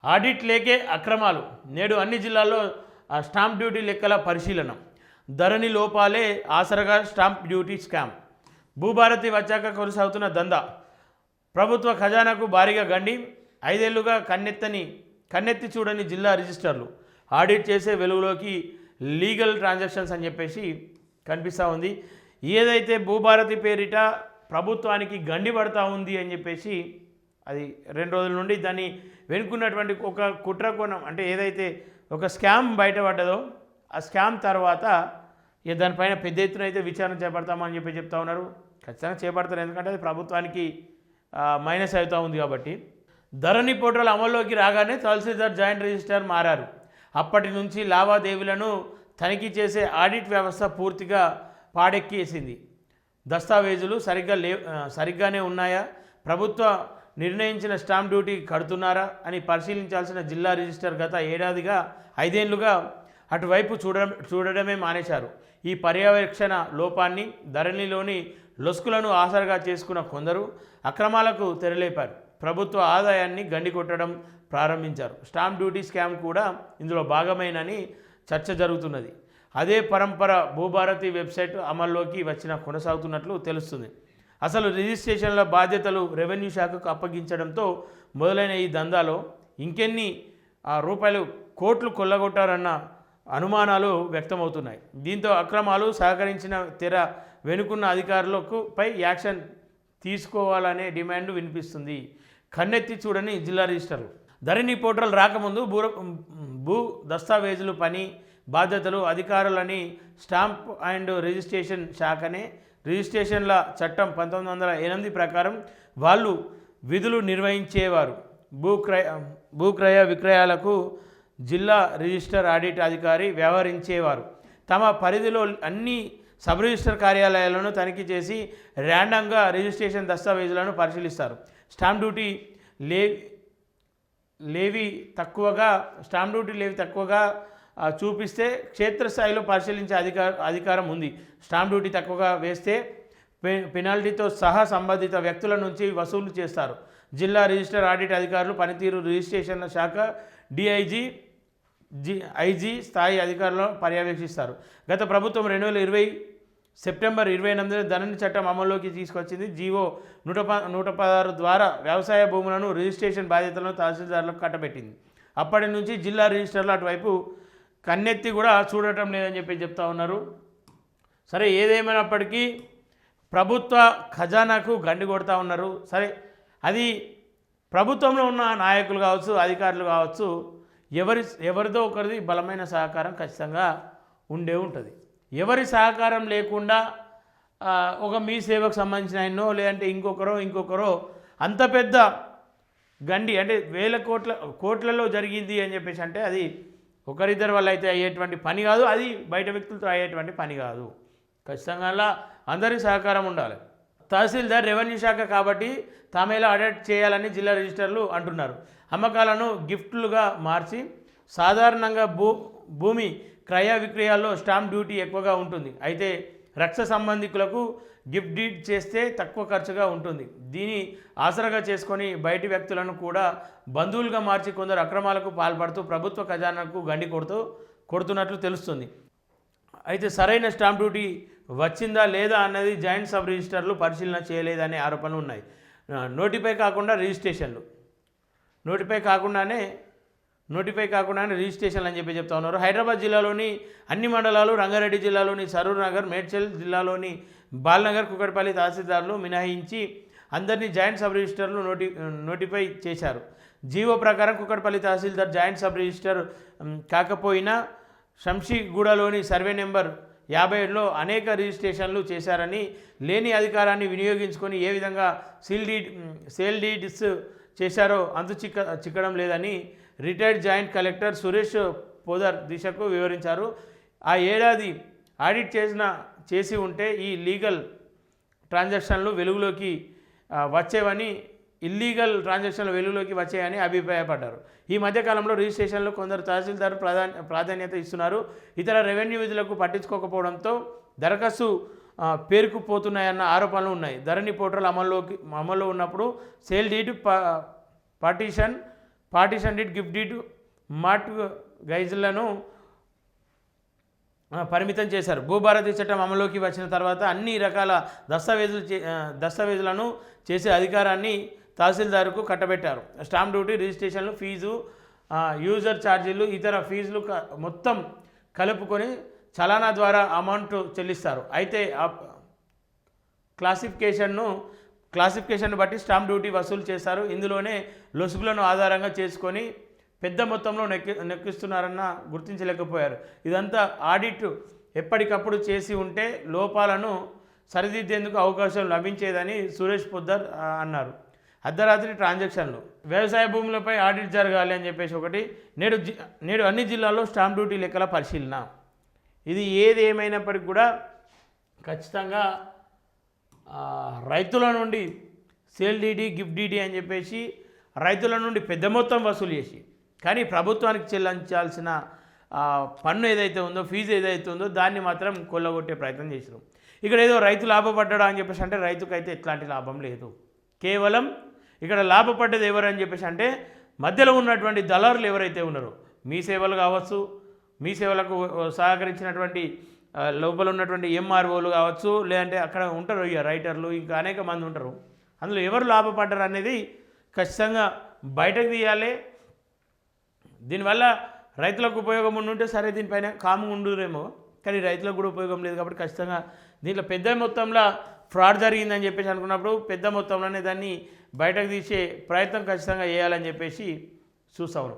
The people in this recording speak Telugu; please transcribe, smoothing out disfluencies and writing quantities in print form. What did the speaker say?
ఆడిట్ లేకే అక్రమాలు నేడు అన్ని జిల్లాల్లో స్టాంప్ డ్యూటీ లెక్కల పరిశీలన ధరణి లోపాలే ఆసరగా స్టాంప్ డ్యూటీ స్కామ్ భూభారతి వచ్చాక కొనసాగుతున్న దందా ప్రభుత్వ ఖజానాకు భారీగా గండి 5 ఏళ్లుగా కన్నెత్తి చూడని జిల్లా రిజిస్టర్లు ఆడిట్ చేసే వెలుగులోకి లీగల్ ట్రాన్సాక్షన్స్ అని చెప్పేసి కనిపిస్తూ ఉంది. ఏదైతే భూభారతి పేరిట ప్రభుత్వానికి గండి పడతా ఉంది అని చెప్పేసి అది 2 రోజుల నుండి దాన్ని వెనుకున్నటువంటి ఒక కుట్రకోణం అంటే ఏదైతే ఒక స్కామ్ బయటపడ్డదో ఆ స్కామ్ తర్వాత దానిపైన పెద్ద ఎత్తున అయితే విచారణ చేపడతామని చెప్పి చెప్తా ఉన్నారు. ఖచ్చితంగా చేపడతారు, ఎందుకంటే అది ప్రభుత్వానికి మైనస్ అవుతూ ఉంది కాబట్టి. ధరణి పోర్టల్ అమల్లోకి రాగానే తహసీల్దార్ జాయింట్ రిజిస్ట్రార్ మారారు. అప్పటి నుంచి లావాదేవీలను తనిఖీ చేసే ఆడిట్ వ్యవస్థ పూర్తిగా పాడెక్కేసింది. దస్తావేజులు సరిగ్గానే ఉన్నాయా, ప్రభుత్వ నిర్ణయించిన స్టాంప్ డ్యూటీ కడుతున్నారా అని పరిశీలించాల్సిన జిల్లా రిజిస్టర్ గత ఏడాదిగా 5 ఏళ్లుగా అటువైపు చూడడమే మానేశారు. ఈ పర్యవేక్షణ లోపాన్ని ధరణిలోని లొసుకులను ఆసరగా చేసుకున్న కొందరు అక్రమాలకు తెరలేపారు. ప్రభుత్వ ఆదాయాన్ని గండి కొట్టడం ప్రారంభించారు. స్టాంప్ డ్యూటీ స్కామ్ కూడా ఇందులో భాగమేనని చర్చ జరుగుతున్నది. అదే పరంపర భూభారతి వెబ్సైట్ అమల్లోకి కొనసాగుతున్నట్లు తెలుస్తుంది. అసలు రిజిస్ట్రేషన్ల బాధ్యతలు రెవెన్యూ శాఖకు అప్పగించడంతో మొదలైన ఈ దందాలో ఇంకెన్ని రూపాయలు కోట్లు కొల్లగొట్టారన్న అనుమానాలు వ్యక్తమవుతున్నాయి. దీంతో అక్రమాలు సహకరించిన తెర వెనుకున్న అధికారులపై యాక్షన్ తీసుకోవాలనే డిమాండ్ వినిపిస్తుంది. కన్నెత్తి చూడని జిల్లా రిజిస్టర్లు. ధరణి పోర్టల్ రాకముందు భూ దస్తావేజులు పని బాధ్యతలు అధికారులని స్టాంప్ అండ్ రిజిస్ట్రేషన్ శాఖనే. రిజిస్ట్రేషన్ల చట్టం 1908 ప్రకారం వాళ్ళు విధులు నిర్వహించేవారు. భూక్రయ విక్రయాలకు జిల్లా రిజిస్టర్ ఆడిట్ అధికారి వ్యవహరించేవారు. తమ పరిధిలో అన్ని సబ్ రిజిస్టర్ కార్యాలయాలను తనిఖీ చేసి ర్యాండంగా రిజిస్ట్రేషన్ దస్తావేజులను పరిశీలిస్తారు. స్టాంప్ డ్యూటీ లేవి తక్కువగా చూపిస్తే క్షేత్రస్థాయిలో పరిశీలించే అధికారం ఉంది. స్టాంప్ డ్యూటీ తక్కువగా వేస్తే పెనాల్టీతో సహా సంబంధిత వ్యక్తుల నుంచి వసూలు చేస్తారు. జిల్లా రిజిస్టర్ ఆడిట్ అధికారులు పనితీరు రిజిస్ట్రేషన్ల శాఖ ఐజీ స్థాయి అధికారులను పర్యవేక్షిస్తారు. గత ప్రభుత్వం 2020 సెప్టెంబర్ 28 ధరణి చట్టం అమల్లోకి తీసుకొచ్చింది. జీవో 116 ద్వారా వ్యవసాయ భూములను రిజిస్ట్రేషన్ బాధ్యతలను తహసీల్దార్లకు కట్టబెట్టింది. అప్పటి నుంచి జిల్లా రిజిస్టర్లు అటువైపు కన్నెత్తి కూడా చూడటం లేదని చెప్తా ఉన్నారు. సరే, ఏదేమైనప్పటికీ ప్రభుత్వ ఖజానాకు గండి కొడతా ఉన్నారు. సరే, అది ప్రభుత్వంలో ఉన్న నాయకులు కావచ్చు, అధికారులు కావచ్చు, ఎవరిదో ఒకరిది బలమైన సహకారం ఖచ్చితంగా ఉంటుంది. ఎవరి సహకారం లేకుండా ఒక మీ సేవకు సంబంధించిన ఆయనో లేదంటే ఇంకొకరో అంత పెద్ద గండి అంటే వేల కోట్లలో జరిగింది అని చెప్పేసి అంటే అది ఒకరిద్దరి వల్ల అయితే అయ్యేటువంటి పని కాదు, అది బయట వ్యక్తులతో అయ్యేటువంటి పని కాదు. ఖచ్చితంగా అందరి సహకారం ఉండాలి. తహసీల్దార్ రెవెన్యూ శాఖ కాబట్టి తామేలా ఆడిట్ చేయాలని జిల్లా రిజిస్టర్లు అంటున్నారు. అమ్మకాలను గిఫ్ట్లుగా మార్చి సాధారణంగా భూమి క్రయ విక్రయాల్లో స్టాంప్ డ్యూటీ ఎక్కువగా ఉంటుంది. అయితే రక్ష సంబంధికులకు గిఫ్ట్ డీడ్ చేస్తే తక్కువ ఖర్చుగా ఉంటుంది. దీని ఆసరాగా చేసుకొని బయటి వ్యక్తులను కూడా బంధువులుగా మార్చి కొందరు అక్రమాలకు పాల్పడుతూ ప్రభుత్వ ఖజానాకు గండి కొడుతున్నట్లు తెలుస్తుంది. అయితే సరైన స్టాంప్ డ్యూటీ వచ్చిందా లేదా అన్నది జాయింట్ సబ్ రిజిస్టర్లు పరిశీలన చేయలేదనే ఆరోపణలు ఉన్నాయి. నోటిఫై కాకుండానే రిజిస్ట్రేషన్లు అని చెప్తా ఉన్నారు. హైదరాబాద్ జిల్లాలోని అన్ని మండలాలు, రంగారెడ్డి జిల్లాలోని సరూర్ నగర్, మేడ్చల్ జిల్లాలోని బాల్నగర్, కుకట్పల్లి తహసీల్దార్లు మినహాయించి అందరినీ జాయింట్ సబ్ రిజిస్టర్లు నోటిఫై చేశారు. జీవో ప్రకారం కుకట్పల్లి తహసీల్దార్ జాయింట్ సబ్ రిజిస్టర్ కాకపోయినా శంషీగూడలోని సర్వే నెంబర్ 57లో అనేక రిజిస్ట్రేషన్లు చేశారని, లేని అధికారాన్ని వినియోగించుకొని ఏ విధంగా సేల్ డీడ్స్ చేశారో అంతు చిక్కడం లేదని రిటైర్డ్ జాయింట్ కలెక్టర్ సురేష్ పోదర్ దిశకు వివరించారు. ఆ ఏడాది ఆడిట్ చేసి ఉంటే ఈ లీగల్ ట్రాన్సాక్షన్లు వెలుగులోకి వచ్చాయని అభిప్రాయపడ్డారు. ఈ మధ్యకాలంలో రిజిస్ట్రేషన్లు కొందరు తహసీల్దారు ప్రాధాన్యత ఇస్తున్నారు. ఇతర రెవెన్యూ విధులకు పట్టించుకోకపోవడంతో దరఖాస్తు పేరుకుపోతున్నాయన్న ఆరోపణలు ఉన్నాయి. ధరణి పోర్టల్ అమల్లో ఉన్నప్పుడు sale deed partition partition deed gift deed మార్ట్ గైజ్లను పరిమితం చేశారు. భూభారతి చట్టం అమలులోకి వచ్చిన తర్వాత అన్ని రకాల దస్తావేజులను చేసే అధికారాన్ని తహసీల్దార్కు కట్టబెట్టారు. స్టాంప్ డ్యూటీ, రిజిస్ట్రేషన్లు, ఫీజు, యూజర్ ఛార్జీలు, ఇతర ఫీజులు మొత్తం కలుపుకొని చలానా ద్వారా అమౌంట్ చెల్లిస్తారు. అయితే క్లాసిఫికేషన్ను బట్టి స్టాంప్ డ్యూటీ వసూలు చేస్తారు. ఇందులోనే లొసుగులను ఆధారంగా చేసుకొని పెద్ద మొత్తంలో నెక్కిస్తున్నారన్న గుర్తించలేకపోయారు. ఇదంతా ఆడిట్ ఎప్పటికప్పుడు చేసి ఉంటే లోపాలను సరిదిద్దేందుకు అవకాశం లభించేదని సురేష్ పొద్దర్ అన్నారు. అర్ధరాత్రి ట్రాన్సాక్షన్లు, వ్యవసాయ భూములపై ఆడిట్ జరగాలి అని చెప్పేసి ఒకటి. నేడు అన్ని జిల్లాల్లో స్టాంప్ డ్యూటీ లెక్కల పరిశీలన. ఇది ఏది ఏమైనప్పటికీ కూడా ఖచ్చితంగా రైతుల నుండి సేల్ డీడీ, గిఫ్ట్ డీడీ అని చెప్పేసి రైతుల నుండి పెద్ద మొత్తం వసూలు చేసి, కానీ ప్రభుత్వానికి చెల్లించాల్సిన పన్ను ఏదైతే ఉందో, ఫీజు ఏదైతే ఉందో దాన్ని మాత్రం కొల్లగొట్టే ప్రయత్నం చేశారు. ఇక్కడ ఏదో రైతు లాభపడ్డా అని చెప్పేసి అంటే రైతుకైతే ఎట్లాంటి లాభం లేదు. కేవలం ఇక్కడ లాభపడ్డది ఎవరని చెప్పేసి అంటే మధ్యలో ఉన్నటువంటి దళారులు ఎవరైతే ఉన్నారో, మీ సేవలు కావచ్చు, మీ సేవలకు సహకరించినటువంటి లోపల ఉన్నటువంటి ఎంఆర్ఓలు కావచ్చు, లేదంటే అక్కడ ఉంటారు ఇక రైటర్లు, ఇంకా అనేక మంది ఉంటారు. అందులో ఎవరు లాభపడ్డారు అనేది ఖచ్చితంగా బయటకు తీయాలి. దీనివల్ల రైతులకు ఉపయోగం ఉండుంటే సరే, దీనిపైన కాము ఉండురేమో, కానీ రైతులకు కూడా ఉపయోగం లేదు. కాబట్టి ఖచ్చితంగా దీంట్లో పెద్ద మొత్తంలో ఫ్రాడ్ జరిగిందని చెప్పేసి అనుకున్నప్పుడు పెద్ద మొత్తంలోనే దాన్ని బయటకు తీసే ప్రయత్నం ఖచ్చితంగా చేయాలని చెప్పేసి చూస్తాము.